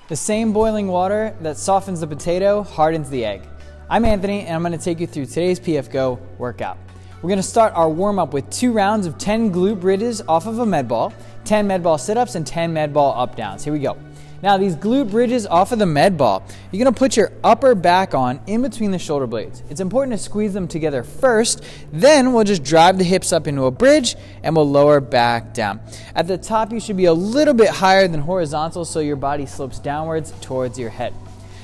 The same boiling water that softens the potato hardens the egg. I'm Anthony, and I'm going to take you through today's PF Go workout. We're going to start our warm-up with 2 rounds of 10 glute bridges off of a med ball, 10 med ball sit-ups, and 10 med ball up-downs. Here we go. Now, these glute bridges off of the med ball, you're going to put your upper back on in between the shoulder blades. It's important to squeeze them together first, then we'll just drive the hips up into a bridge and we'll lower back down. At the top, you should be a little bit higher than horizontal so your body slopes downwards towards your head.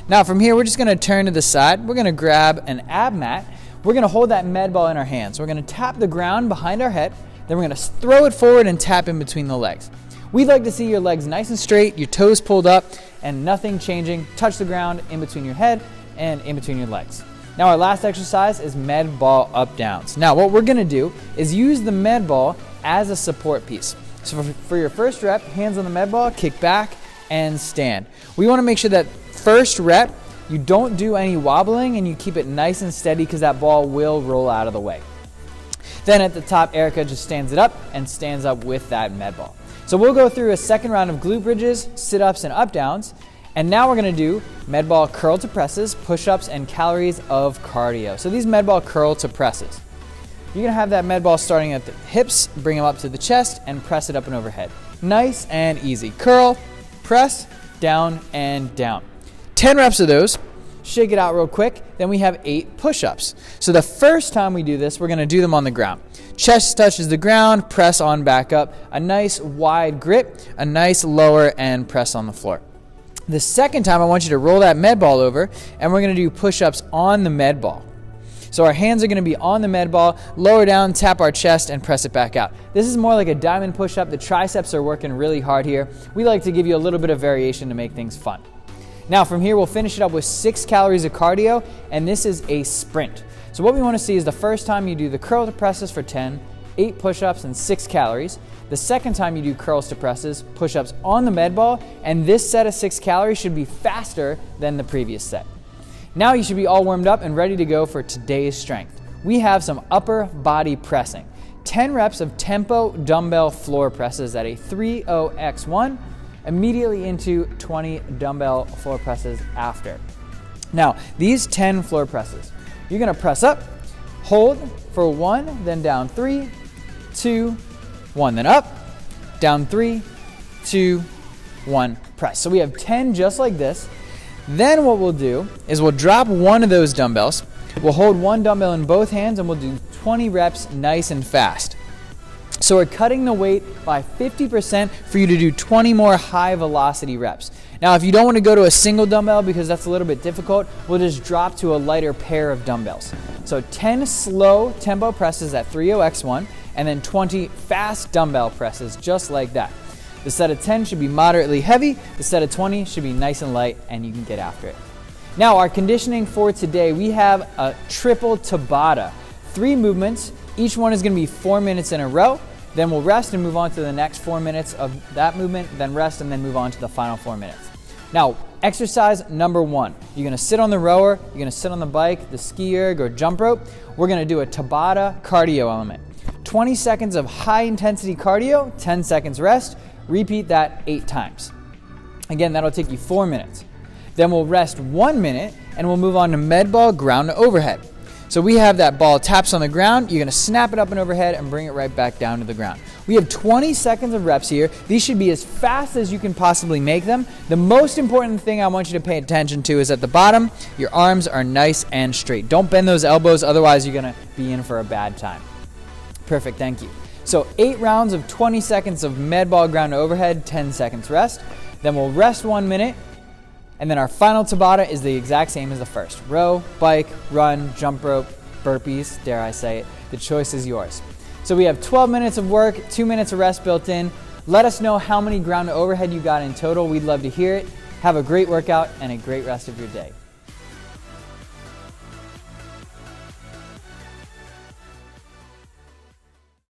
Now, from here, we're just going to turn to the side. We're going to grab an ab mat. We're going to hold that med ball in our hands. We're going to tap the ground behind our head, then we're going to throw it forward and tap in between the legs. We'd like to see your legs nice and straight, your toes pulled up, and nothing changing. Touch the ground in between your head and in between your legs. Now our last exercise is med ball up downs. Now what we're going to do is use the med ball as a support piece. So for your first rep, hands on the med ball, kick back and stand. We want to make sure that first rep, you don't do any wobbling and you keep it nice and steady because that ball will roll out of the way. Then at the top, Erica just stands it up and stands up with that med ball. So we'll go through a second round of glute bridges, sit-ups, and up-downs. And now we're going to do med ball curl to presses, push-ups, and calories of cardio. So these med ball curl to presses. You're going to have that med ball starting at the hips, bring them up to the chest, and press it up and overhead. Nice and easy. Curl, press, down, and down. 10 reps of those. Shake it out real quick. Then we have 8 push-ups. So the first time we do this, we're going to do them on the ground. Chest touches the ground, press on back up. A nice wide grip, a nice lower, and press on the floor. The second time, I want you to roll that med ball over, and we're going to do push-ups on the med ball. So our hands are going to be on the med ball, lower down, tap our chest, and press it back out. This is more like a diamond push-up. The triceps are working really hard here. We like to give you a little bit of variation to make things fun. Now from here, we'll finish it up with 6 calories of cardio, and this is a sprint. So what we want to see is the first time you do the curl to presses for 10, 8 push-ups, and 6 calories. The second time you do curls to presses, push-ups on the med ball, and this set of 6 calories should be faster than the previous set. Now you should be all warmed up and ready to go for today's strength. We have some upper body pressing. 10 reps of tempo dumbbell floor presses at a 3-0x1, immediately into 20 dumbbell floor presses after. Now, these 10 floor presses, you're going to press up, hold for 1, then down 3, 2, 1, then up, down 3, 2, 1, press. So we have 10 just like this. Then what we'll do is we'll drop one of those dumbbells. We'll hold one dumbbell in both hands and we'll do 20 reps nice and fast. So we're cutting the weight by 50% for you to do 20 more high velocity reps. Now, if you don't want to go to a single dumbbell because that's a little bit difficult, we'll just drop to a lighter pair of dumbbells. So 10 slow tempo presses at 3-0x1 and then 20 fast dumbbell presses just like that. The set of 10 should be moderately heavy, the set of 20 should be nice and light, and you can get after it. Now, our conditioning for today, we have a triple Tabata. 3 movements, each one is going to be 4 minutes in a row. Then we'll rest and move on to the next 4 minutes of that movement, then rest and then move on to the final 4 minutes. Now, exercise number 1. You're going to sit on the rower, you're going to sit on the bike, the ski erg, or jump rope. We're going to do a Tabata cardio element. 20 seconds of high intensity cardio, 10 seconds rest. Repeat that 8 times. Again, that'll take you 4 minutes. Then we'll rest 1 minute and we'll move on to med ball ground to overhead. So we have that ball taps on the ground, you're going to snap it up and overhead and bring it right back down to the ground. We have 20 seconds of reps here. These should be as fast as you can possibly make them. The most important thing I want you to pay attention to is at the bottom, your arms are nice and straight. Don't bend those elbows, otherwise you're going to be in for a bad time. Perfect, thank you. So 8 rounds of 20 seconds of med ball ground to overhead, 10 seconds rest. Then we'll rest 1 minute. And then our final Tabata is the exact same as the first. Row, bike, run, jump rope, burpees, dare I say it. The choice is yours. So we have 12 minutes of work, 2 minutes of rest built in. Let us know how many ground to overhead you got in total. We'd love to hear it. Have a great workout and a great rest of your day.